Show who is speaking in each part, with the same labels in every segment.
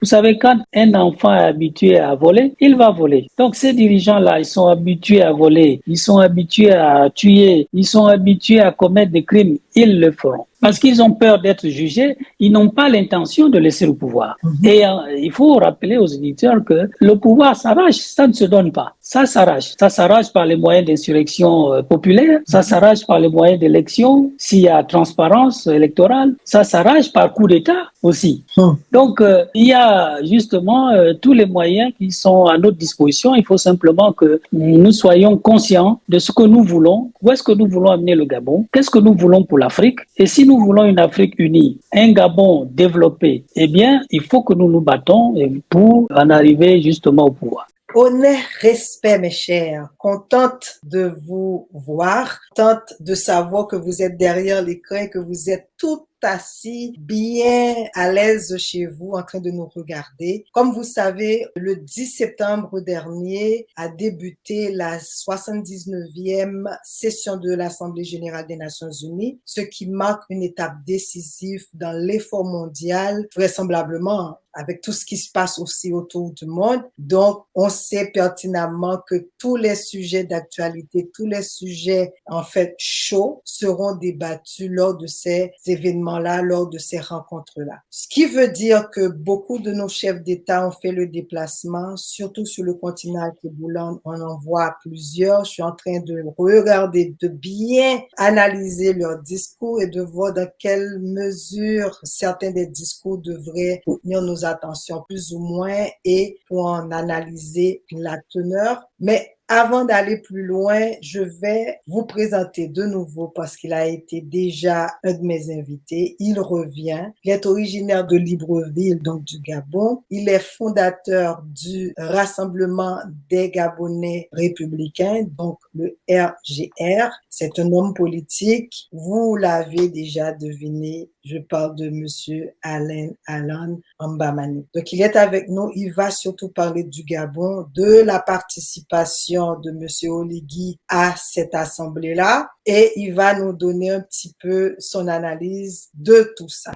Speaker 1: Vous savez, quand un enfant est habitué à voler, il va voler. Donc ces dirigeants-là, ils sont habitués à voler, ils sont habitués à tuer, ils sont habitués à commettre des crimes, ils le feront. Parce qu'ils ont peur d'être jugés, ils n'ont pas l'intention de laisser le pouvoir. Et il faut rappeler aux éditeurs que le pouvoir s'arrache, ça ne se donne pas. Ça s'arrache. Ça s'arrache par les moyens d'insurrection populaire, ça s'arrache par les moyens d'élection, s'il y a transparence électorale, ça s'arrache par coup d'État aussi. Donc, il y a justement tous les moyens qui sont à notre disposition. Il faut simplement que nous soyons conscients de ce que nous voulons, où est-ce que nous voulons amener le Gabon, qu'est-ce que nous voulons pour l'Afrique. Et si nous voulons une Afrique unie, un Gabon développé, eh bien, il faut que nous nous battons pour en arriver justement au pouvoir.
Speaker 2: Honneur, respect, mes chers. Contente de vous voir, contente de savoir que vous êtes derrière l'écran et que vous êtes tout assis, bien à l'aise chez vous, en train de nous regarder. Comme vous savez, le 10 septembre dernier a débuté la 79e session de l'Assemblée générale des Nations unies, ce qui marque une étape décisive dans l'effort mondial, vraisemblablement avec tout ce qui se passe aussi autour du monde. Donc, on sait pertinemment que tous les sujets d'actualité, tous les sujets, en fait, chauds seront débattus lors de ces événements-là, lors de ces rencontres-là. Ce qui veut dire que beaucoup de nos chefs d'État ont fait le déplacement, surtout sur le continent Kéboulan. On en voit plusieurs. Je suis en train de regarder, de bien analyser leurs discours et de voir dans quelle mesure certains des discours devraient retenir nos attentions plus ou moins et pour en analyser la teneur. Mais avant d'aller plus loin, je vais vous présenter de nouveau parce qu'il a été déjà un de mes invités. Il revient. Il est originaire de Libreville, donc du Gabon. Il est fondateur du Rassemblement des Gabonais républicains, donc le RGR. C'est un homme politique. Vous l'avez déjà deviné. Je parle de Monsieur Alain Alan Mbamani. Donc, il est avec nous. Il va surtout parler du Gabon, de la participation de Monsieur Oligui à cette assemblée-là et il va nous donner un petit peu son analyse de tout ça.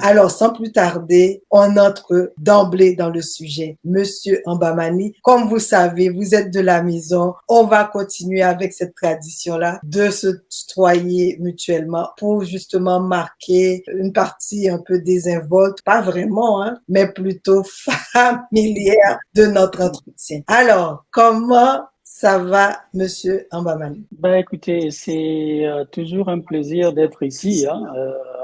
Speaker 2: Alors, sans plus tarder, on entre d'emblée dans le sujet. Monsieur Mbamani, comme vous savez, vous êtes de la maison. On va continuer avec cette tradition-là de se tutoyer mutuellement pour justement marquer une partie un peu désinvolte, pas vraiment, hein, mais plutôt familière de notre entretien. Alors, comment ça va, Monsieur Mbamani?
Speaker 1: Ben, écoutez, c'est toujours un plaisir d'être ici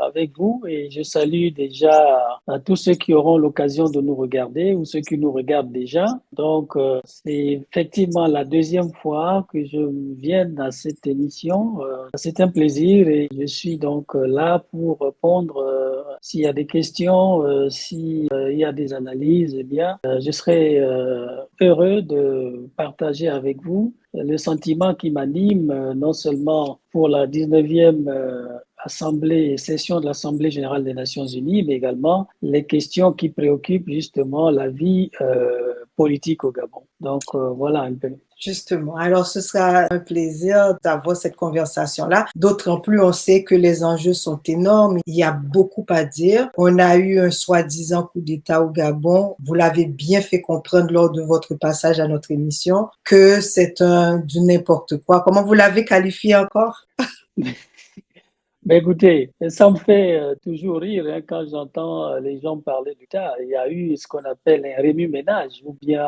Speaker 1: avec vous et je salue déjà à tous ceux qui auront l'occasion de nous regarder ou ceux qui nous regardent déjà. Donc, c'est effectivement la deuxième fois que je viens à cette émission. C'est un plaisir et je suis donc là pour répondre s'il y a des questions, s'il y a des analyses, eh bien, je serai heureux de partager avec vous le sentiment qui m'anime, non seulement pour la 19e session de l'Assemblée générale des Nations unies, mais également les questions qui préoccupent justement la vie politique au Gabon. Donc voilà un peu.
Speaker 2: Justement. Alors, ce sera un plaisir d'avoir cette conversation-là. D'autant plus, on sait que les enjeux sont énormes. Il y a beaucoup à dire. On a eu un soi-disant coup d'État au Gabon. Vous l'avez bien fait comprendre lors de votre passage à notre émission que c'est du n'importe quoi. Comment vous l'avez qualifié encore?
Speaker 1: Ben écoutez, ça me fait toujours rire quand j'entends les gens parler du cas. Il y a eu ce qu'on appelle un remue-ménage ou bien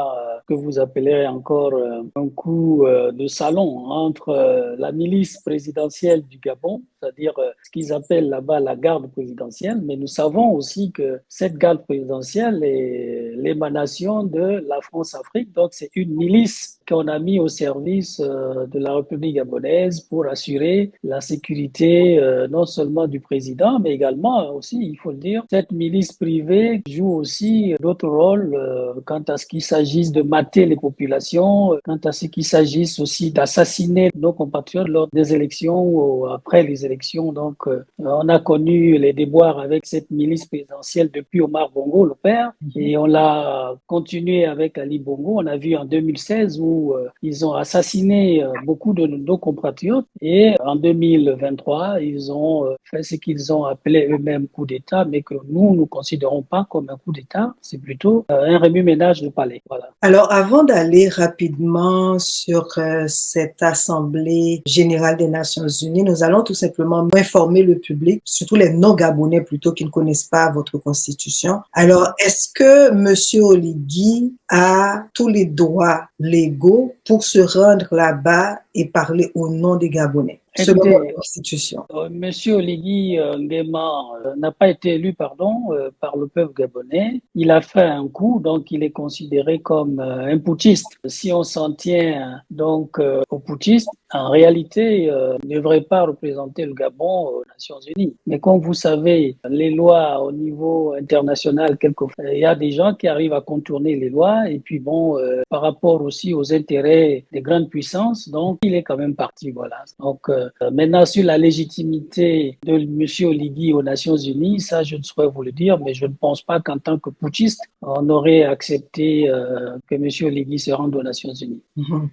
Speaker 1: que vous appellerez encore un coup de salon entre la milice présidentielle du Gabon, c'est-à-dire ce qu'ils appellent là-bas la garde présidentielle, mais nous savons aussi que cette garde présidentielle est l'émanation de la France-Afrique, donc c'est une milice qu'on a mis au service de la République gabonaise pour assurer la sécurité non seulement du président, mais également aussi, il faut le dire, cette milice privée joue aussi d'autres rôles quant à ce qu'il s'agisse de mater les populations, quant à ce qu'il s'agisse aussi d'assassiner nos compatriotes lors des élections ou après les élections. élections. Donc, on a connu les déboires avec cette milice présidentielle depuis Omar Bongo, le père, et on l'a continué avec Ali Bongo. On a vu en 2016 où ils ont assassiné beaucoup de nos compatriotes, et en 2023, ils ont fait ce qu'ils ont appelé eux-mêmes coup d'État, mais que nous ne considérons pas comme un coup d'État. C'est plutôt un remue-ménage de palais. Voilà.
Speaker 2: Alors, avant d'aller rapidement sur cette Assemblée générale des Nations unies, nous allons tout simplement informer le public, surtout les non-Gabonais plutôt qui ne connaissent pas votre constitution. Alors, est-ce que Monsieur Oligui a tous les droits légaux pour se rendre là-bas et parler au nom des Gabonais, selon votre constitution?
Speaker 1: Monsieur Oligui Nguema n'a pas été élu, par le peuple gabonais. Il a fait un coup, donc il est considéré comme un putschiste. Si on s'en tient donc aux putschistes, en réalité, il ne devrait pas représenter le Gabon aux Nations Unies. Mais comme vous savez, les lois au niveau international, quelquefois, il y a des gens qui arrivent à contourner les lois. Et puis bon, par rapport aussi aux intérêts des grandes puissances, donc il est quand même parti. Voilà. Donc maintenant, sur la légitimité de M. Oligui aux Nations Unies, ça, je ne saurais vous le dire, mais je ne pense pas qu'en tant que putschiste, on aurait accepté que M. Oligui se rende aux Nations Unies.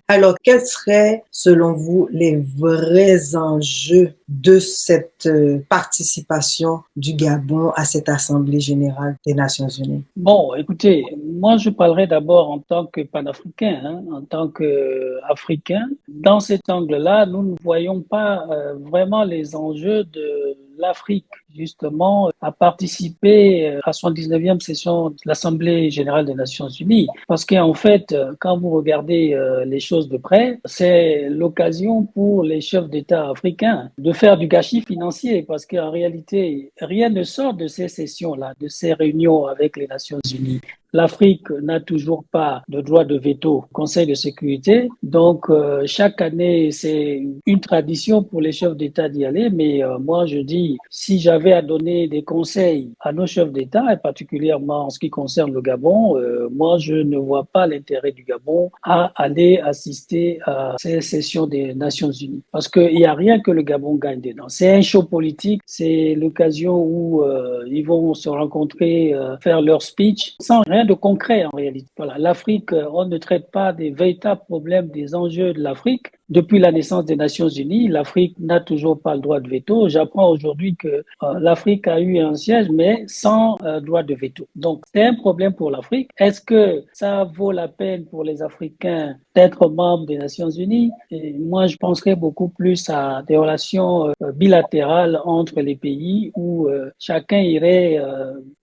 Speaker 2: Alors, quels seraient, selon vous, les vrais enjeux de cette participation du Gabon à cette Assemblée générale des Nations unies?
Speaker 1: Bon, écoutez, moi je parlerai d'abord en tant que panafricain, en tant qu'Africain. Dans cet angle-là, nous ne voyons pas vraiment les enjeux de l'Afrique, justement, à participer à la 79e session de l'Assemblée générale des Nations unies. Parce qu'en fait, quand vous regardez les choses de près, c'est l'occasion pour les chefs d'État africains de faire du gâchis financier, parce qu'en réalité, rien ne sort de ces sessions-là, de ces réunions avec les Nations unies. L'Afrique n'a toujours pas de droit de veto au Conseil de sécurité. Donc, chaque année, c'est une tradition pour les chefs d'État d'y aller. Mais moi, je dis, si j'avais à donner des conseils à nos chefs d'État, et particulièrement en ce qui concerne le Gabon, moi, je ne vois pas l'intérêt du Gabon à aller assister à ces sessions des Nations unies. Parce qu'il n'y a rien que le Gabon gagne dedans. C'est un show politique. C'est l'occasion où ils vont se rencontrer, faire leur speech, sans rien de concret en réalité. Voilà, l'Afrique, on ne traite pas des véritables problèmes, des enjeux de l'Afrique. Depuis la naissance des Nations Unies, l'Afrique n'a toujours pas le droit de veto. J'apprends aujourd'hui que l'Afrique a eu un siège, mais sans droit de veto. Donc, c'est un problème pour l'Afrique. Est-ce que ça vaut la peine pour les Africains d'être membres des Nations Unies? Et moi, je penserais beaucoup plus à des relations bilatérales entre les pays où chacun irait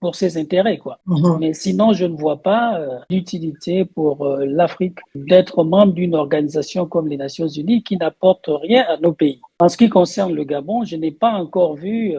Speaker 1: pour ses intérêts, quoi. Mais sinon, je ne vois pas d'utilité pour l'Afrique d'être membre d'une organisation comme les Nations Unies qui n'apporte rien à nos pays. En ce qui concerne le Gabon, je n'ai pas encore vu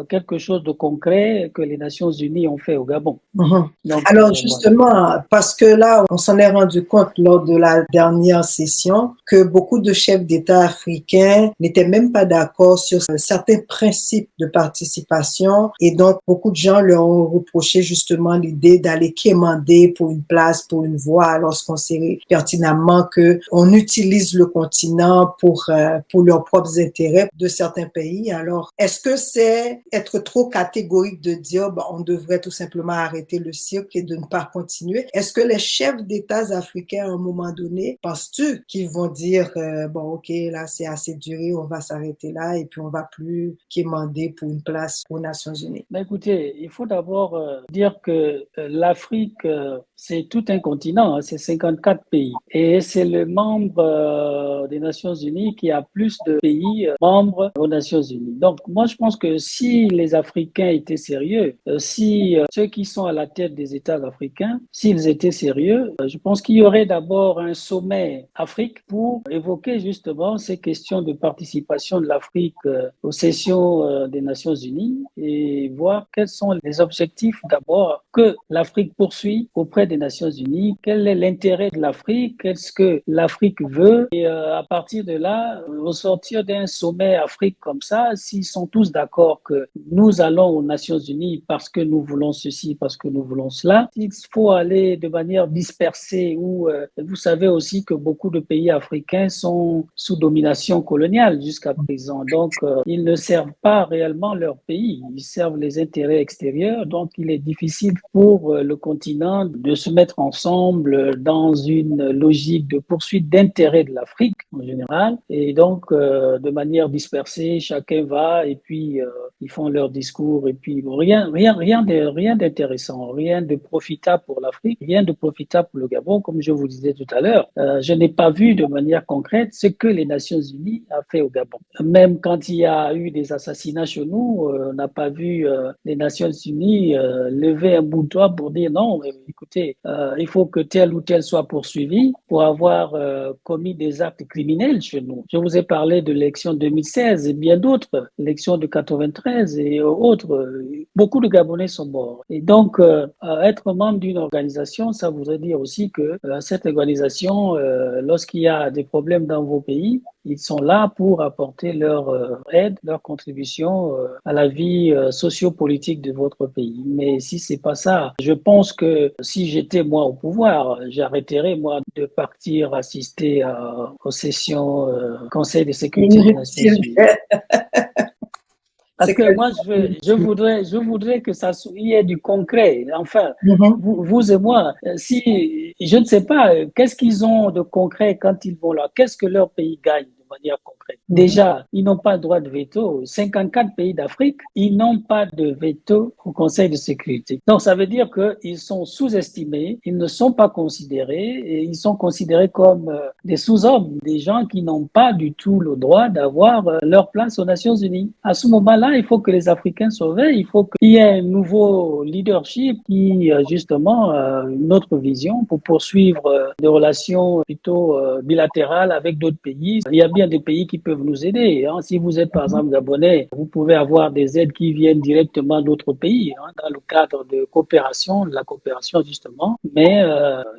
Speaker 1: quelque chose de concret que les Nations Unies ont fait au Gabon.
Speaker 2: Donc, alors justement, voilà. Parce que là, on s'en est rendu compte lors de la dernière session que beaucoup de chefs d'État africains n'étaient même pas d'accord sur certains principes de participation, et donc beaucoup de gens leur ont reproché justement l'idée d'aller quémander pour une place, pour une voix, lorsqu'on sait pertinemment que on utilise le continent pour leurs propres intérêts de certains pays. Alors, est-ce que c'est être trop catégorique de dire on devrait tout simplement arrêter le cirque et de ne pas continuer? Est-ce que les chefs d'État africains, à un moment donné, penses-tu qu'ils vont dire ok, là c'est assez duré, on va s'arrêter là et puis on va plus quémander pour une place aux Nations Unies?
Speaker 1: Mais écoutez, il faut d'abord dire que l'Afrique, c'est tout un continent, hein, c'est 54 pays. Et c'est le membre des Nations Unies qui a plus de pays membres aux Nations Unies. Donc, moi, je pense que si les Africains étaient sérieux, si ceux qui sont à la tête des États africains, s'ils étaient sérieux, je pense qu'il y aurait d'abord un sommet Afrique pour évoquer justement ces questions de participation de l'Afrique aux sessions des Nations Unies et voir quels sont les objectifs d'abord que l'Afrique poursuit auprès des Nations Unies, quel est l'intérêt de l'Afrique, qu'est-ce que l'Afrique veut, et à partir de là, au sortir d'un un sommet Afrique comme ça, s'ils sont tous d'accord que nous allons aux Nations Unies parce que nous voulons ceci, parce que nous voulons cela, il faut aller de manière dispersée où vous savez aussi que beaucoup de pays africains sont sous domination coloniale jusqu'à présent. Donc, ils ne servent pas réellement leur pays, ils servent les intérêts extérieurs. Donc, il est difficile pour le continent de se mettre ensemble dans une logique de poursuite d'intérêts de l'Afrique en général. Et donc, de manière dispersée, chacun va et puis ils font leur discours et puis bon, rien d'intéressant, rien de profitable pour l'Afrique, rien de profitable pour le Gabon, comme je vous disais tout à l'heure. Je n'ai pas vu de manière concrète ce que les Nations Unies a fait au Gabon. Même quand il y a eu des assassinats chez nous, on n'a pas vu les Nations Unies lever un bout de doigt pour dire non, écoutez, il faut que tel ou tel soit poursuivi pour avoir commis des actes criminels chez nous. Je vous ai parlé de l'élection 2016 et bien d'autres, l'élection de 93 et autres. Beaucoup de Gabonais sont morts. Et donc, être membre d'une organisation, ça voudrait dire aussi que cette organisation, lorsqu'il y a des problèmes dans vos pays, ils sont là pour apporter leur aide, leur contribution à la vie socio-politique de votre pays. Mais si c'est pas ça, je pense que si j'étais moi au pouvoir, j'arrêterais moi de partir assister aux sessions Conseil de sécurité des Nations Unies. Parce que moi, je voudrais que ça il y ait du concret. Enfin, vous et moi, si, je ne sais pas, qu'est-ce qu'ils ont de concret quand ils vont là? Qu'est-ce que leur pays gagne de manière concrète? Déjà, ils n'ont pas le droit de veto. 54 pays d'Afrique, ils n'ont pas de veto au Conseil de sécurité. Donc, ça veut dire qu'ils sont sous-estimés, ils ne sont pas considérés et ils sont considérés comme des sous-hommes, des gens qui n'ont pas du tout le droit d'avoir leur place aux Nations Unies. À ce moment-là, il faut que les Africains surveillent, il faut qu'il y ait un nouveau leadership qui, justement, une autre vision pour poursuivre des relations plutôt bilatérales avec d'autres pays. Il y a bien des pays qui peuvent nous aider. Hein. Si vous êtes, par exemple, Gabonais, vous pouvez avoir des aides qui viennent directement d'autres pays, hein, dans le cadre de coopération, de la coopération, justement. Mais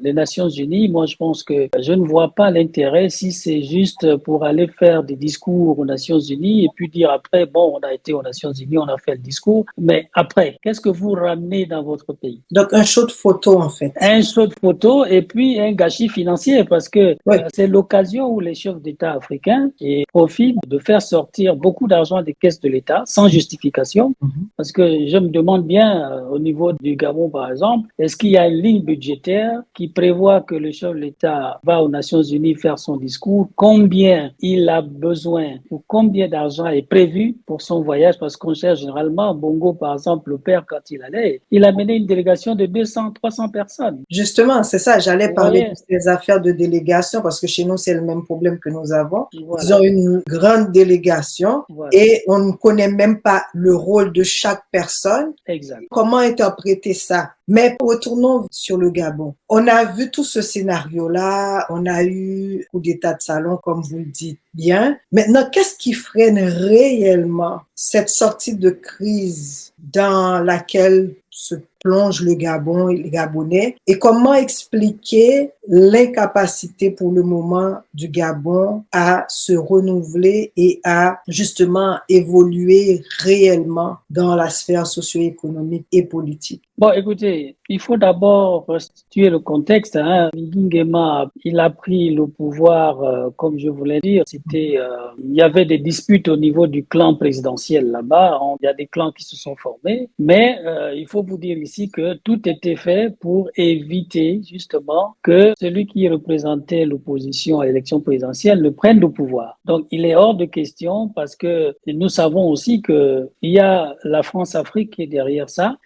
Speaker 1: les Nations Unies, moi, je pense que je ne vois pas l'intérêt si c'est juste pour aller faire des discours aux Nations Unies et puis dire après, bon, on a été aux Nations Unies, on a fait le discours, mais après, qu'est-ce que vous ramenez dans votre pays?
Speaker 2: Donc, un show de photos, en fait.
Speaker 1: Un show de photos et puis un gâchis financier parce que c'est l'occasion où les chefs d'État africains profitent de faire sortir beaucoup d'argent des caisses de l'État sans justification. Parce que je me demande bien, au niveau du Gabon, par exemple, est-ce qu'il y a une ligne budgétaire qui prévoit que le chef de l'État va aux Nations Unies faire son discours, combien il a besoin ou combien d'argent est prévu pour son voyage, parce qu'on cherche généralement, Bongo, par exemple, le père, quand il allait, il a mené une délégation de 200, 300 personnes.
Speaker 2: Justement, c'est ça, j'allais parler de ces affaires de délégation, parce que chez nous, c'est le même problème que nous avons. Ils ont une grande délégation et on ne connaît même pas le rôle de chaque personne.
Speaker 1: Exact.
Speaker 2: Comment interpréter ça? Mais retournons sur le Gabon. On a vu tout ce scénario-là, on a eu coup d'état de salon, comme vous le dites bien. Maintenant, qu'est-ce qui freine réellement cette sortie de crise dans laquelle se plonge le Gabon et les Gabonais, et comment expliquer l'incapacité pour le moment du Gabon à se renouveler et à justement évoluer réellement dans la sphère socio-économique et politique?
Speaker 1: Bon, écoutez, il faut d'abord restituer le contexte. Hein. Nguema, il a pris le pouvoir, comme je voulais dire, il y avait des disputes au niveau du clan présidentiel là-bas. Il y a des clans qui se sont formés, mais il faut vous dire ici que tout était fait pour éviter justement que celui qui représentait l'opposition à l'élection présidentielle ne prenne le pouvoir. Donc, il est hors de question parce que nous savons aussi que il y a la France-Afrique qui est derrière ça.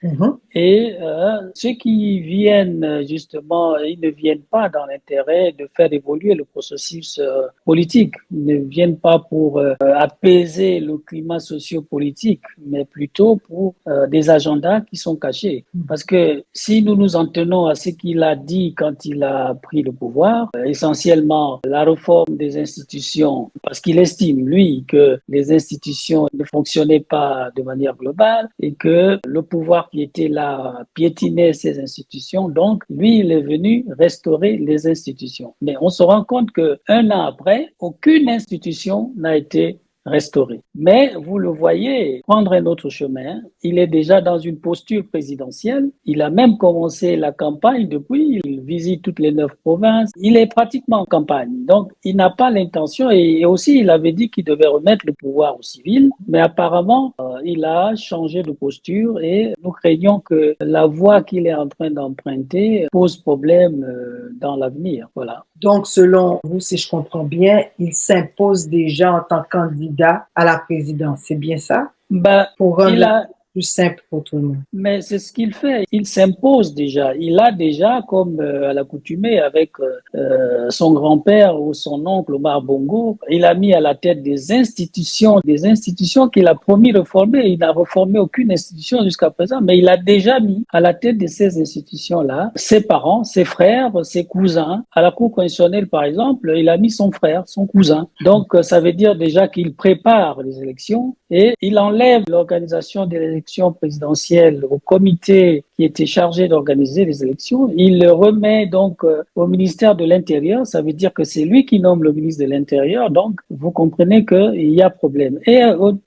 Speaker 1: Et ceux qui viennent, justement, ils ne viennent pas dans l'intérêt de faire évoluer le processus politique. Ils ne viennent pas pour apaiser le climat socio-politique, mais plutôt pour des agendas qui sont cachés. Parce que si nous nous en tenons à ce qu'il a dit quand il a pris le pouvoir, essentiellement la réforme des institutions, parce qu'il estime, lui, que les institutions ne fonctionnaient pas de manière globale et que le pouvoir qui était là piétiner ces institutions. Donc, lui, il est venu restaurer les institutions. Mais on se rend compte qu'un an après, aucune institution n'a été restauré. Mais vous le voyez prendre un autre chemin. Il est déjà dans une posture présidentielle. Il a même commencé la campagne depuis. Il visite toutes les 9 provinces. Il est pratiquement en campagne. Donc, il n'a pas l'intention et aussi il avait dit qu'il devait remettre le pouvoir aux civils. Mais apparemment, il a changé de posture et nous craignons que la voie qu'il est en train d'emprunter pose problème dans l'avenir. Voilà.
Speaker 2: Donc, selon vous, si je comprends bien, il s'impose déjà en tant que candidat à la présidence. C'est bien ça?
Speaker 1: Ben,
Speaker 2: Pour rendre plus simple pour tout le monde.
Speaker 1: Mais c'est ce qu'il fait. Il s'impose déjà. Il a déjà, comme à l'accoutumée avec son grand-père ou son oncle Omar Bongo, il a mis à la tête des institutions qu'il a promis de reformer. Il n'a reformé aucune institution jusqu'à présent, mais il a déjà mis à la tête de ces institutions-là ses parents, ses frères, ses cousins. À la Cour constitutionnelle, par exemple, il a mis son frère, son cousin. Donc, ça veut dire déjà qu'il prépare les élections et il enlève l'organisation des élections présidentielles au comité qui était chargé d'organiser les élections. Il le remet donc au ministère de l'Intérieur. Ça veut dire que c'est lui qui nomme le ministre de l'Intérieur. Donc, vous comprenez qu'il y a problème. Et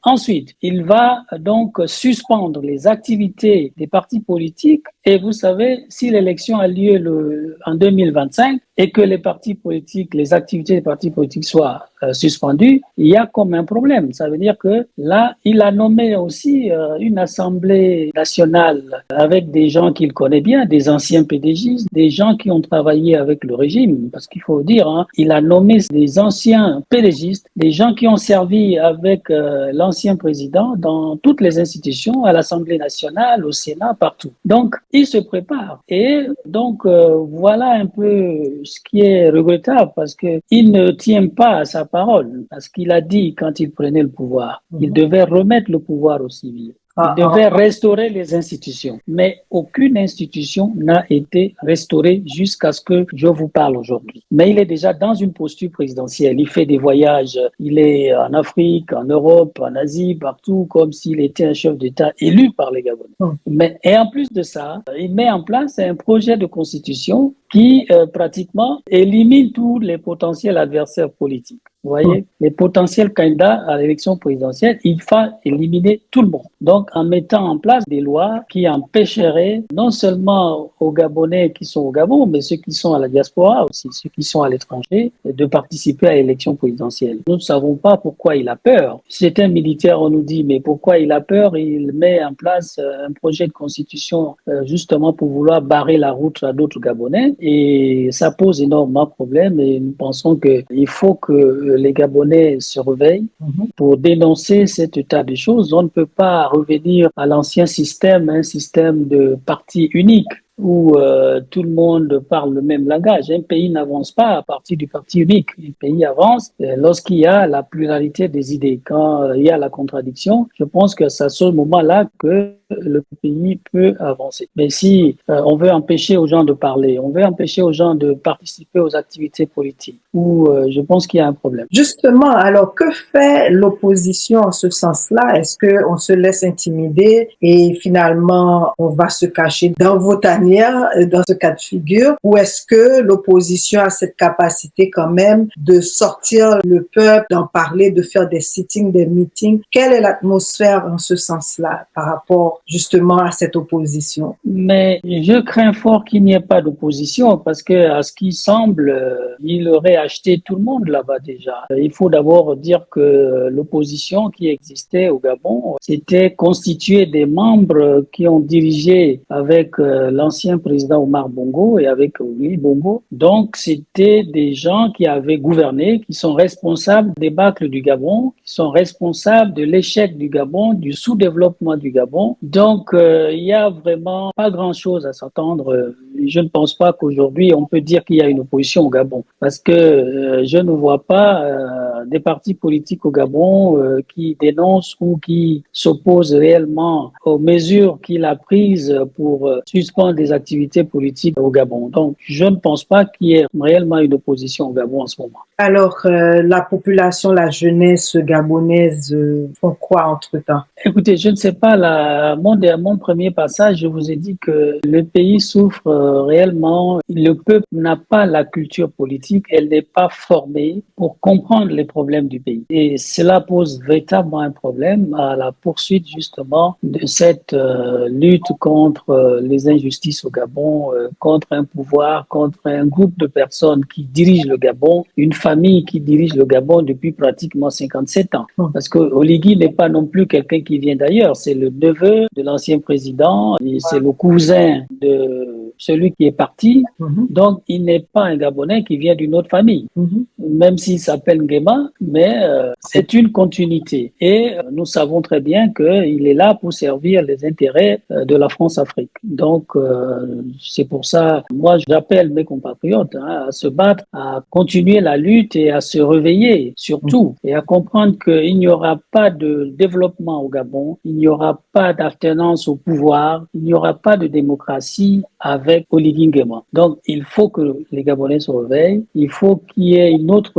Speaker 1: ensuite, il va donc suspendre les activités des partis politiques. Et vous savez, si l'élection a lieu en 2025 et que les partis politiques, les activités des partis politiques soient suspendues, il y a comme un problème. Ça veut dire que là, il a nommé aussi une assemblée nationale avec des gens qu'il connaît bien, des anciens PDGistes, des gens qui ont travaillé avec le régime. Parce qu'il faut dire, il a nommé des anciens PDGistes, des gens qui ont servi avec l'ancien président dans toutes les institutions, à l'Assemblée nationale, au Sénat, partout. Donc, il se prépare. Et donc, voilà un peu ce qui est regrettable parce qu'il ne tient pas à sa parole. Parce qu'il a dit quand il prenait le pouvoir, il devait remettre le pouvoir aux civils. Il devait restaurer les institutions. Mais aucune institution n'a été restaurée jusqu'à ce que je vous parle aujourd'hui. Mais il est déjà dans une posture présidentielle. Il fait des voyages. Il est en Afrique, en Europe, en Asie, partout, comme s'il était un chef d'État élu par les Gabonais. Et en plus de ça, il met en place un projet de constitution qui pratiquement élimine tous les potentiels adversaires politiques. Vous voyez, les potentiels candidats à l'élection présidentielle, il faut éliminer tout le monde. Donc, en mettant en place des lois qui empêcheraient non seulement aux Gabonais qui sont au Gabon, mais ceux qui sont à la diaspora aussi, ceux qui sont à l'étranger, de participer à l'élection présidentielle. Nous ne savons pas pourquoi il a peur. Si c'est un militaire, on nous dit, mais pourquoi il a peur? Il met en place un projet de constitution justement pour vouloir barrer la route à d'autres Gabonais. Et ça pose énormément de problèmes et nous pensons qu'il faut que les Gabonais se réveillent pour dénoncer cet état de choses. On ne peut pas revenir à l'ancien système, un système de parti unique où tout le monde parle le même langage. Un pays n'avance pas à partir du parti unique. Un pays avance lorsqu'il y a la pluralité des idées. Quand il y a la contradiction, je pense que c'est à ce moment-là que le pays peut avancer. Mais si on veut empêcher aux gens de parler, on veut empêcher aux gens de participer aux activités politiques, où je pense qu'il y a un problème.
Speaker 2: Justement, alors que fait l'opposition en ce sens-là? Est-ce qu'on se laisse intimider et finalement on va se cacher dans vos tanières, dans ce cas de figure? Ou est-ce que l'opposition a cette capacité quand même de sortir le peuple, d'en parler, de faire des sittings, des meetings? Quelle est l'atmosphère en ce sens-là par rapport justement à cette opposition?
Speaker 1: Mais je crains fort qu'il n'y ait pas d'opposition parce que, à ce qui semble, il aurait acheté tout le monde là-bas déjà. Il faut d'abord dire que l'opposition qui existait au Gabon, c'était constitué des membres qui ont dirigé avec l'ancien président Omar Bongo et avec Willy Bongo. Donc, c'était des gens qui avaient gouverné, qui sont responsables des débâcle du Gabon, qui sont responsables de l'échec du Gabon, du sous-développement du Gabon. Donc, il y a vraiment pas grand-chose à s'attendre. Je ne pense pas qu'aujourd'hui, on peut dire qu'il y a une opposition au Gabon parce que je ne vois pas des partis politiques au Gabon qui dénoncent ou qui s'opposent réellement aux mesures qu'il a prises pour suspendre des activités politiques au Gabon. Donc, je ne pense pas qu'il y ait réellement une opposition au Gabon en ce moment.
Speaker 2: Alors, la population, la jeunesse gabonaise font quoi entre-temps?
Speaker 1: Écoutez, je ne sais pas, mon premier passage, je vous ai dit que le pays souffre réellement. Le peuple n'a pas la culture politique, elle n'est pas formée pour comprendre les problèmes du pays. Et cela pose véritablement un problème à la poursuite justement de cette lutte contre les injustices au Gabon, contre un pouvoir, contre un groupe de personnes qui dirigent le Gabon, une famille qui dirige le Gabon depuis pratiquement 57 ans. Parce que Oligui n'est pas non plus quelqu'un qui vient d'ailleurs, c'est le neveu de l'ancien président, et c'est le cousin de celui qui est parti. Donc, il n'est pas un Gabonais qui vient d'une autre famille, même s'il s'appelle Nguema, mais c'est une continuité. Et nous savons très bien qu'il est là pour servir les intérêts de la France-Afrique. Donc, c'est pour ça, moi, j'appelle mes compatriotes à se battre, à continuer la lutte et à se réveiller, surtout, et à comprendre qu'il n'y aura pas de développement au Gabon, il n'y aura pas d'alternance au pouvoir, il n'y aura pas de démocratie avec Oligui Nguema. Donc, il faut que les Gabonais se réveillent, il faut qu'il y ait une autre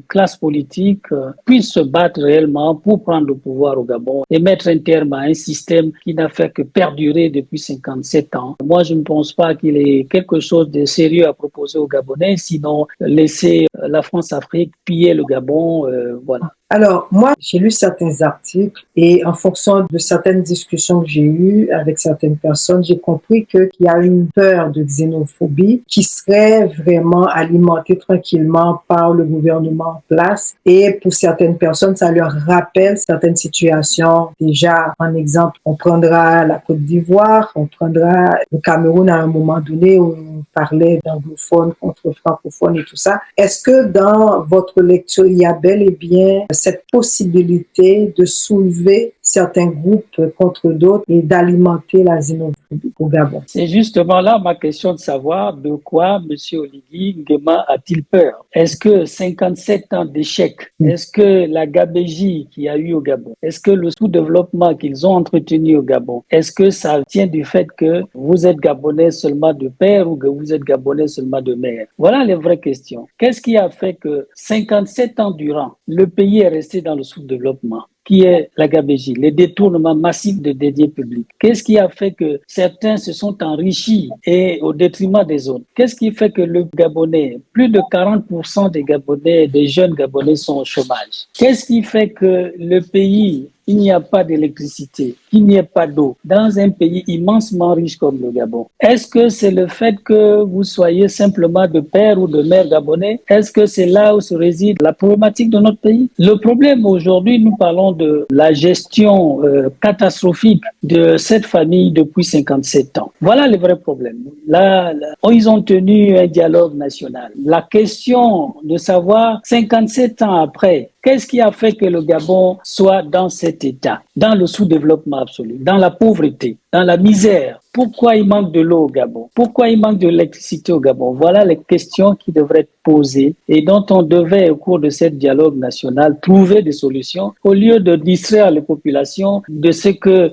Speaker 1: classe politique puisse se battre réellement pour prendre le pouvoir au Gabon et mettre un terme à un système qui n'a fait que perdurer depuis 57 ans. Moi, je ne pense pas qu'il y ait quelque chose de sérieux à proposer aux Gabonais, sinon laisser la France-Afrique piller le Gabon, voilà.
Speaker 2: Alors, moi, j'ai lu certains articles et en fonction de certaines discussions que j'ai eues avec certaines personnes, j'ai compris qu'il y a une peur de xénophobie qui serait vraiment alimentée tranquillement par le gouvernement en place. Et pour certaines personnes, ça leur rappelle certaines situations. Déjà, en exemple, on prendra la Côte d'Ivoire, on prendra le Cameroun à un moment donné où on parlait d'anglophones contre francophones et tout ça. Est-ce que dans votre lecture, il y a bel et bien cette possibilité de soulever certains groupes contre d'autres et d'alimenter la xénophobie au Gabon?
Speaker 1: C'est justement là ma question de savoir de quoi M. Oligui Nguema a-t-il peur? Est-ce que 57 ans d'échec, est-ce que la gabégie qu'il y a eu au Gabon, est-ce que le sous-développement qu'ils ont entretenu au Gabon, est-ce que ça tient du fait que vous êtes Gabonais seulement de père ou que vous êtes Gabonais seulement de mère? Voilà les vraies questions. Qu'est-ce qui a fait que 57 ans durant, le pays est resté dans le sous-développement, qui est la gabégie, les détournements massifs de deniers publics? Qu'est-ce qui a fait que certains se sont enrichis et au détriment des autres? Qu'est-ce qui fait que le Gabonais, plus de 40% des Gabonais, des jeunes Gabonais sont au chômage? Qu'est-ce qui fait que le pays, il n'y a pas d'électricité, qu'il n'y ait pas d'eau, dans un pays immensement riche comme le Gabon? Est-ce que c'est le fait que vous soyez simplement de père ou de mère gabonais? Est-ce que c'est là où se réside la problématique de notre pays? Le problème aujourd'hui, nous parlons de la gestion catastrophique de cette famille depuis 57 ans. Voilà le vrai problème. Là, ils ont tenu un dialogue national. La question de savoir, 57 ans après, qu'est-ce qui a fait que le Gabon soit dans cet état, dans le sous-développement absolu, dans la pauvreté, dans la misère? Pourquoi il manque de l'eau au Gabon? Pourquoi il manque de l'électricité au Gabon? Voilà les questions qui devraient être posées et dont on devait, au cours de ce dialogue national, trouver des solutions au lieu de distraire les populations de ce que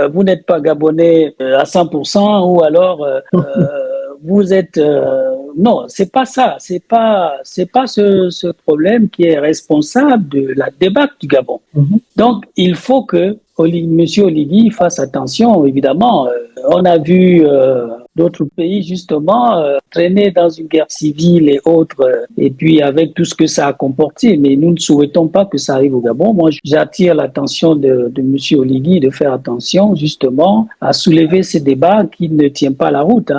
Speaker 1: vous n'êtes pas Gabonais à 100% ou alors vous êtes... non, c'est pas ça. C'est pas ce problème qui est responsable de la débâcle du Gabon. Donc, il faut que Monsieur Oligui fasse attention, évidemment. On a vu d'autres pays, justement, traîner dans une guerre civile et autres, et puis avec tout ce que ça a comporté. Mais nous ne souhaitons pas que ça arrive au Gabon. Moi, j'attire l'attention de Monsieur Oligui de faire attention, justement, à soulever ces débats qui ne tiennent pas la route.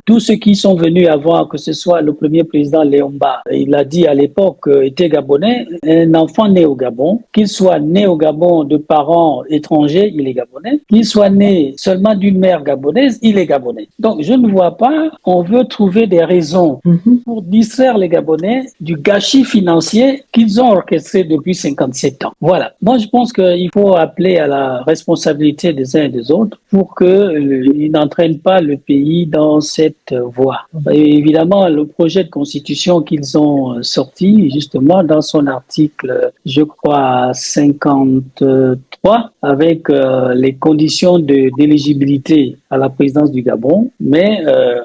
Speaker 1: Tous ceux qui sont venus avant, que ce soit le premier président Léomba, il a dit à l'époque, était Gabonais, un enfant né au Gabon, qu'il soit né au Gabon de parents étrangers, il est Gabonais, qu'il soit né seulement d'une mère gabonaise, il est Gabonais. Donc, je ne vois pas, on veut trouver des raisons pour distraire les Gabonais du gâchis financier qu'ils ont orchestré depuis 57 ans. Voilà. Moi, je pense qu'il faut appeler à la responsabilité des uns et des autres pour qu'ils n'entraînent pas le pays dans cette voie. Et évidemment, le projet de constitution qu'ils ont sorti, justement, dans son article, je crois, 53, avec les conditions d'éligibilité à la présidence du Gabon, Gabon. Mais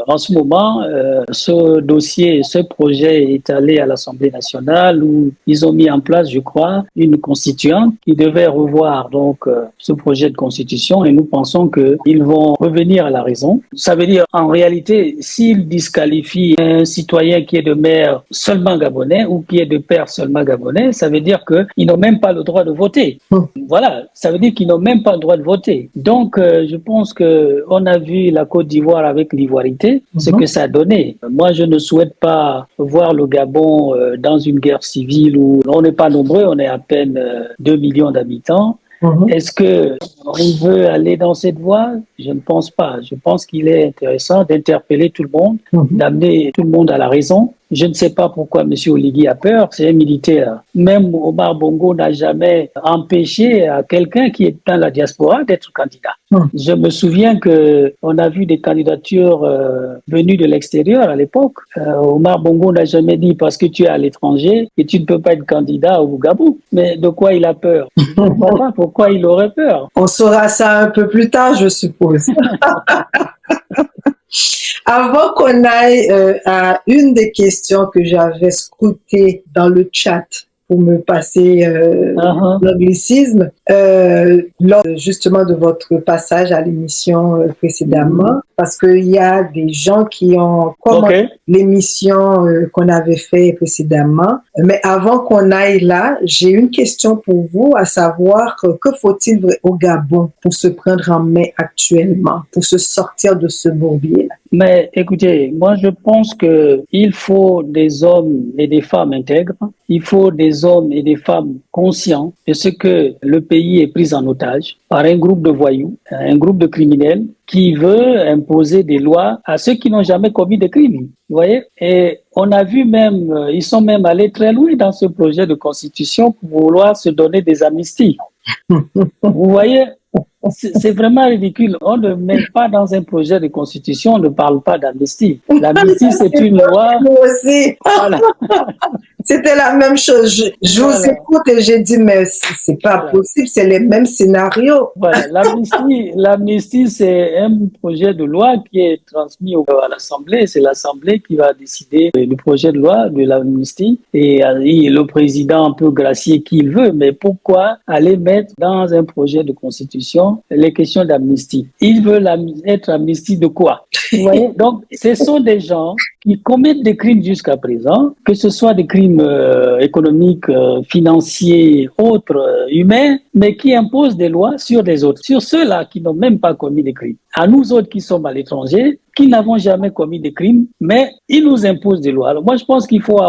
Speaker 1: en ce moment, ce dossier, ce projet est allé à l'Assemblée nationale où ils ont mis en place, je crois, une constituante qui devait revoir donc ce projet de constitution et nous pensons qu'ils vont revenir à la raison. Ça veut dire, en réalité, s'ils disqualifient un citoyen qui est de mère seulement gabonais ou qui est de père seulement gabonais, ça veut dire qu'ils n'ont même pas le droit de voter. Voilà, ça veut dire qu'ils n'ont même pas le droit de voter. Donc, je pense qu'on a vu la Côte d'Ivoire avec l'ivoirité, ce que ça a donné. Moi, je ne souhaite pas voir le Gabon dans une guerre civile où on n'est pas nombreux, on est à peine 2 millions d'habitants. Est-ce qu'on veut aller dans cette voie? Je ne pense pas. Je pense qu'il est intéressant d'interpeller tout le monde, d'amener tout le monde à la raison. Je ne sais pas pourquoi M. Oligui a peur, c'est un militaire. Même Omar Bongo n'a jamais empêché à quelqu'un qui est dans la diaspora d'être candidat. Je me souviens qu'on a vu des candidatures venues de l'extérieur à l'époque. Omar Bongo n'a jamais dit parce que tu es à l'étranger et tu ne peux pas être candidat au Gabon. Mais de quoi il a peur? Je ne comprends pas pourquoi il aurait peur.
Speaker 2: On saura ça un peu plus tard, je suppose. Avant qu'on aille à une des questions que j'avais scrutées dans le chat pour me passer l'anglicisme, lors justement de votre passage à l'émission précédemment, parce qu'il y a des gens qui ont commenté l'émission qu'on avait fait précédemment. Mais avant qu'on aille là, j'ai une question pour vous, à savoir que faut-il au Gabon pour se prendre en main actuellement, pour se sortir de ce bourbier?
Speaker 1: Mais écoutez, moi je pense qu'il faut des hommes et des femmes intègres, il faut des hommes et des femmes conscients de ce que le pays est pris en otage par un groupe de voyous, un groupe de criminels qui veut imposer des lois à ceux qui n'ont jamais commis de crimes. Vous voyez? Et on a vu même, ils sont même allés très loin dans ce projet de constitution pour vouloir se donner des amnisties. Vous voyez? C'est vraiment ridicule. On ne met pas dans un projet de constitution, on ne parle pas d'amnistie. L'amnistie, c'est une loi.
Speaker 2: Moi aussi. Voilà. C'était la même chose. Je vous écoute et j'ai dit, mais c'est pas possible, c'est les mêmes scénarios.
Speaker 1: Voilà. L'amnistie, c'est un projet de loi qui est transmis à l'Assemblée. C'est l'Assemblée qui va décider du projet de loi de l'amnistie. Et le président peut gracier qui il veut, mais pourquoi aller mettre dans un projet de constitution les questions d'amnistie? Ils veulent être amnistie de quoi? Vous voyez? Donc, ce sont des gens qui commettent des crimes jusqu'à présent, que ce soit des crimes économiques, financiers, autres, humains, mais qui imposent des lois sur des autres, sur ceux-là qui n'ont même pas commis des crimes. À nous autres qui sommes à l'étranger, qui n'avons jamais commis de crimes, mais ils nous imposent des lois. Alors moi, je pense qu'il faut,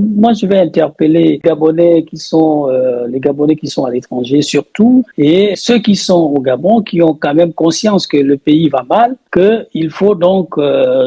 Speaker 1: moi, je vais interpeller les Gabonais qui sont à l'étranger surtout, et ceux qui sont au Gabon, qui ont quand même conscience que le pays va mal, qu'il faut donc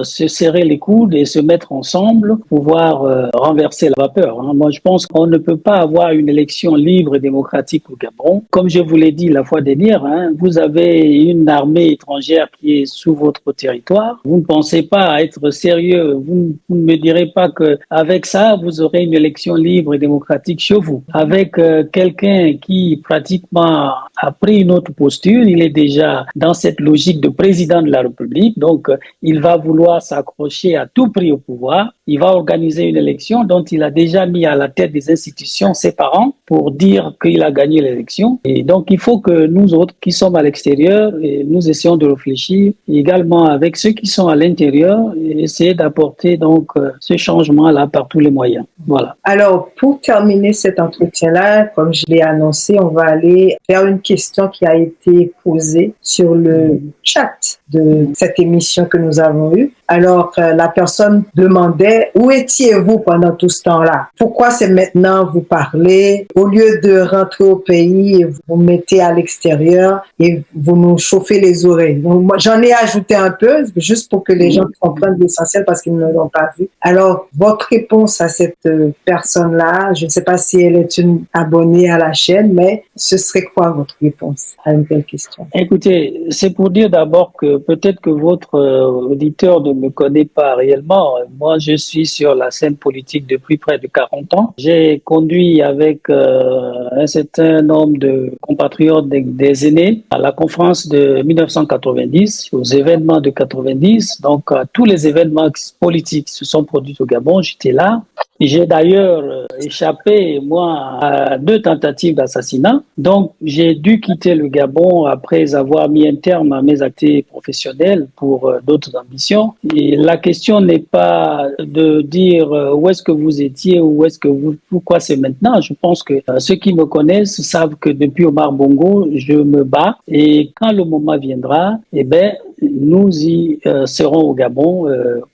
Speaker 1: se serrer les coudes et se mettre ensemble pour pouvoir renverser la vapeur. Hein. Moi, je pense qu'on ne peut pas avoir une élection libre et démocratique au Gabon. Comme je vous l'ai dit la fois dernière, hein, vous avez une armée étrangère qui est sous votre territoire. Vous ne pensez pas à être sérieux. Vous ne me direz pas qu'avec ça, vous aurez une élection libre et démocratique chez vous. Avec quelqu'un qui pratiquement a pris une autre posture, il est déjà dans cette logique de président de la République, donc il va vouloir s'accrocher à tout prix au pouvoir. Il va organiser une élection dont il a déjà mis à la tête des institutions ses parents pour dire qu'il a gagné l'élection. Et donc il faut que nous autres qui sommes à l'extérieur, nous essayons de réfléchir également avec ceux qui sont à l'intérieur et essayer d'apporter donc ce changement-là par tous les moyens. Voilà.
Speaker 2: Alors, pour terminer cet entretien-là, comme je l'ai annoncé, on va aller vers une question qui a été posée sur le chat de cette émission que nous avons eue. Alors, la personne demandait, où étiez-vous pendant tout ce temps-là? Pourquoi c'est maintenant vous parlez? Au lieu de rentrer au pays, et vous mettez à l'extérieur et vous nous chauffez les oreilles. Donc, moi, j'en ai ajouté un peu, juste pour que les gens comprennent l'essentiel parce qu'ils ne l'ont pas vu. Alors, votre réponse à cette personne-là, je ne sais pas si elle est une abonnée à la chaîne, mais ce serait quoi votre réponse à une telle question?
Speaker 1: Écoutez, c'est pour dire d'abord que peut-être que votre auditeur ne me connaît pas réellement. Moi, je suis sur la scène politique depuis près de 40 ans. J'ai conduit avec un un certain nombre de compatriotes des aînés à la conférence de 1990, aux événements de 90. Donc, tous les événements politiques se sont produits au Gabon. J'étais là. J'ai d'ailleurs échappé, moi, à 2 tentatives d'assassinat. Donc, j'ai dû quitter le Gabon après avoir mis un terme à mes activités professionnelles pour d'autres ambitions. Et la question n'est pas de dire où est-ce que vous étiez ou où est-ce que vous, pourquoi c'est maintenant. Je pense que ceux qui me connaissent savent que depuis Omar Bongo, je me bats et quand le moment viendra, eh ben, nous y serons au Gabon,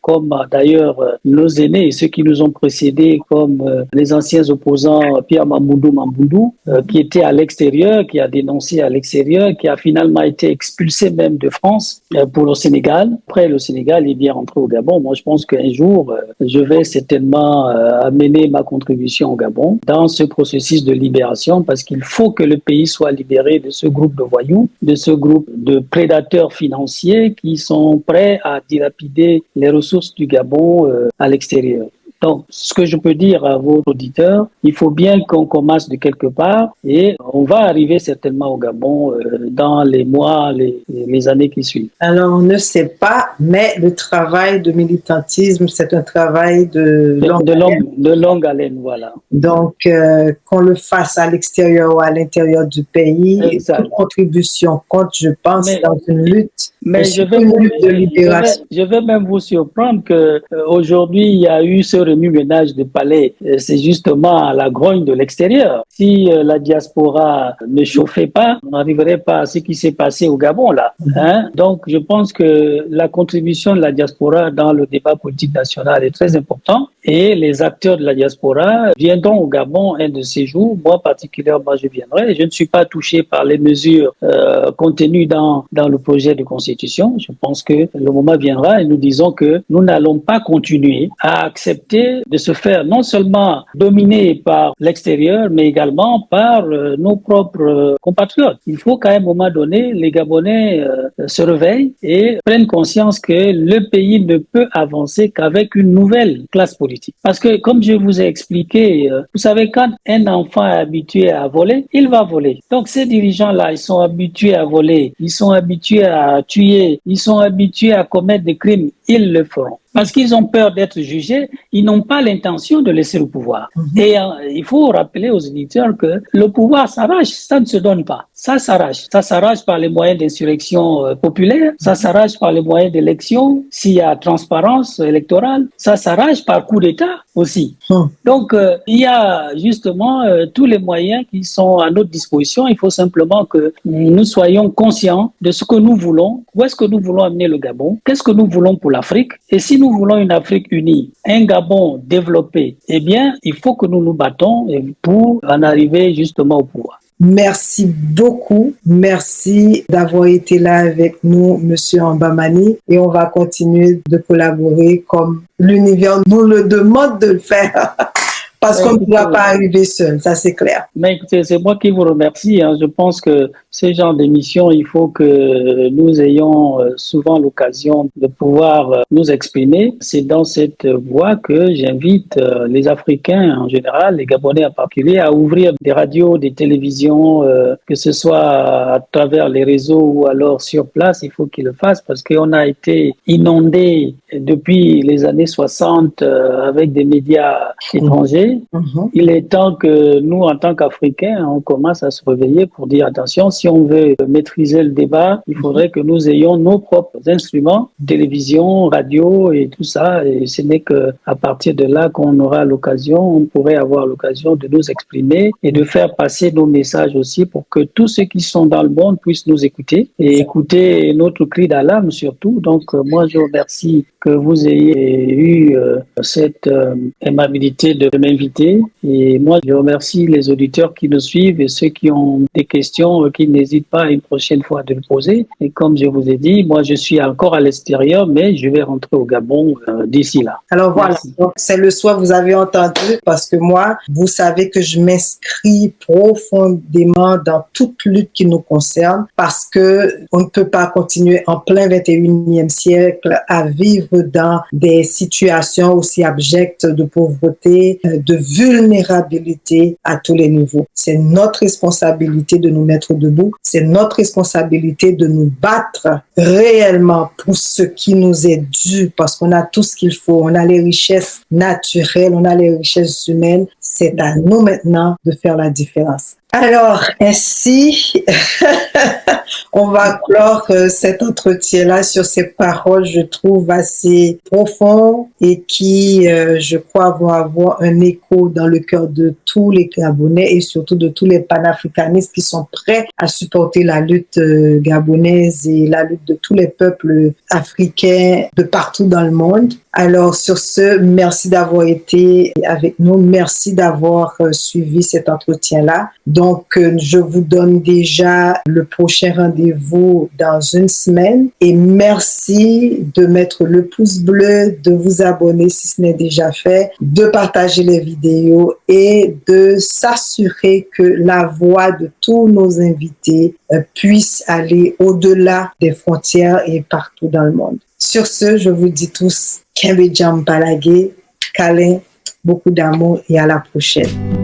Speaker 1: comme d'ailleurs nos aînés et ceux qui nous ont précédés, comme les anciens opposants Pierre Mamboundou, qui était à l'extérieur, qui a dénoncé à l'extérieur, qui a finalement été expulsé même de France pour le Sénégal. Après, le Sénégal est bien rentré au Gabon. Moi, je pense qu'un jour, je vais certainement amener ma contribution au Gabon dans ce processus de libération, parce qu'il faut que le pays soit libéré de ce groupe de voyous, de ce groupe de prédateurs financiers qui sont prêts à dilapider les ressources du Gabon à l'extérieur. Donc, ce que je peux dire à vos auditeurs, il faut bien qu'on commence de quelque part et on va arriver certainement au Gabon dans les mois, les années qui suivent.
Speaker 2: Alors, on ne sait pas, mais le travail de militantisme, c'est un travail de
Speaker 1: longue haleine, voilà.
Speaker 2: Donc, qu'on le fasse à l'extérieur ou à l'intérieur du pays, toute contribution compte, je pense, dans une lutte.
Speaker 1: Mais je vais même vous surprendre que aujourd'hui il y a eu ce remue-ménage de palais. C'est justement à la grogne de l'extérieur. Si la diaspora ne chauffait pas, on n'arriverait pas à ce qui s'est passé au Gabon là. Hein? Donc je pense que la contribution de la diaspora dans le débat politique national est très importante et les acteurs de la diaspora viendront au Gabon un de ces jours. Moi particulièrement, je viendrai. Je ne suis pas touché par les mesures contenues dans le projet de constitution. Je pense que le moment viendra et nous disons que nous n'allons pas continuer à accepter de se faire non seulement dominer par l'extérieur, mais également par nos propres compatriotes. Il faut qu'à un moment donné, les Gabonais se réveillent et prennent conscience que le pays ne peut avancer qu'avec une nouvelle classe politique. Parce que, comme je vous ai expliqué, vous savez, quand un enfant est habitué à voler, il va voler. Donc, ces dirigeants-là, ils sont habitués à voler, ils sont habitués à tuer, ils sont habitués à commettre des crimes, ils le feront. Parce qu'ils ont peur d'être jugés, ils n'ont pas l'intention de laisser le pouvoir. Et il faut rappeler aux auditeurs que le pouvoir s'arrache, ça ne se donne pas. Ça s'arrache. Ça s'arrache par les moyens d'insurrection populaire, ça s'arrache par les moyens d'élection, s'il y a transparence électorale, ça s'arrache par coup d'État aussi. Donc, il y a justement tous les moyens qui sont à notre disposition. Il faut simplement que nous soyons conscients de ce que nous voulons, où est-ce que nous voulons amener le Gabon, qu'est-ce que nous voulons pour l'Afrique. Et si nous voulons une Afrique unie, un Gabon développé, eh bien, il faut que nous nous battons pour en arriver justement au pouvoir.
Speaker 2: Merci beaucoup. Merci d'avoir été là avec nous, Monsieur Mbamani. Et on va continuer de collaborer comme l'univers nous le demande de le faire. Parce qu'on ne pourra pas arriver seul, ça c'est clair.
Speaker 1: Mais écoutez, c'est moi qui vous remercie. Je pense que ce genre d'émission, il faut que nous ayons souvent l'occasion de pouvoir nous exprimer. C'est dans cette voie que j'invite les Africains en général, les Gabonais en particulier, à ouvrir des radios, des télévisions, que ce soit à travers les réseaux ou alors sur place. Il faut qu'ils le fassent parce qu'on a été inondés depuis les années 60 avec des médias étrangers. Il est temps que nous, en tant qu'Africains, on commence à se réveiller pour dire attention, si on veut maîtriser le débat, il faudrait que nous ayons nos propres instruments, télévision, radio et tout ça. Et ce n'est qu'à partir de là qu'on aura l'occasion, on pourrait avoir l'occasion de nous exprimer et de faire passer nos messages aussi pour que tous ceux qui sont dans le monde puissent nous écouter et écouter notre cri d'alarme surtout. Donc, moi, je vous remercie que vous ayez eu cette aimabilité de m'inviter. Et moi, je remercie les auditeurs qui nous suivent et ceux qui ont des questions, qui n'hésitent pas une prochaine fois de le poser. Et comme je vous ai dit, moi, je suis encore à l'extérieur, mais je vais rentrer au Gabon d'ici là.
Speaker 2: Alors voilà, donc, c'est le soir, vous avez entendu, parce que moi, vous savez que je m'inscris profondément dans toute lutte qui nous concerne, parce que on ne peut pas continuer en plein 21e siècle à vivre être dans des situations aussi abjectes de pauvreté, de vulnérabilité à tous les niveaux. C'est notre responsabilité de nous mettre debout. C'est notre responsabilité de nous battre réellement pour ce qui nous est dû, parce qu'on a tout ce qu'il faut. On a les richesses naturelles, on a les richesses humaines. C'est à nous maintenant de faire la différence. Alors, ainsi, on va clore cet entretien-là sur ces paroles, je trouve, assez profondes et qui, je crois, vont avoir un écho dans le cœur de tous les Gabonais et surtout de tous les panafricanistes qui sont prêts à supporter la lutte gabonaise et la lutte de tous les peuples africains de partout dans le monde. Alors, sur ce, merci d'avoir été avec nous. Merci d'avoir suivi cet entretien-là. Donc, je vous donne déjà le prochain rendez-vous dans une semaine. Et merci de mettre le pouce bleu, de vous abonner si ce n'est déjà fait, de partager les vidéos et de s'assurer que la voix de tous nos invités puisse aller au-delà des frontières et partout dans le monde. Sur ce, je vous dis tous, Kembe Jam Balagé, câlin, beaucoup d'amour et à la prochaine.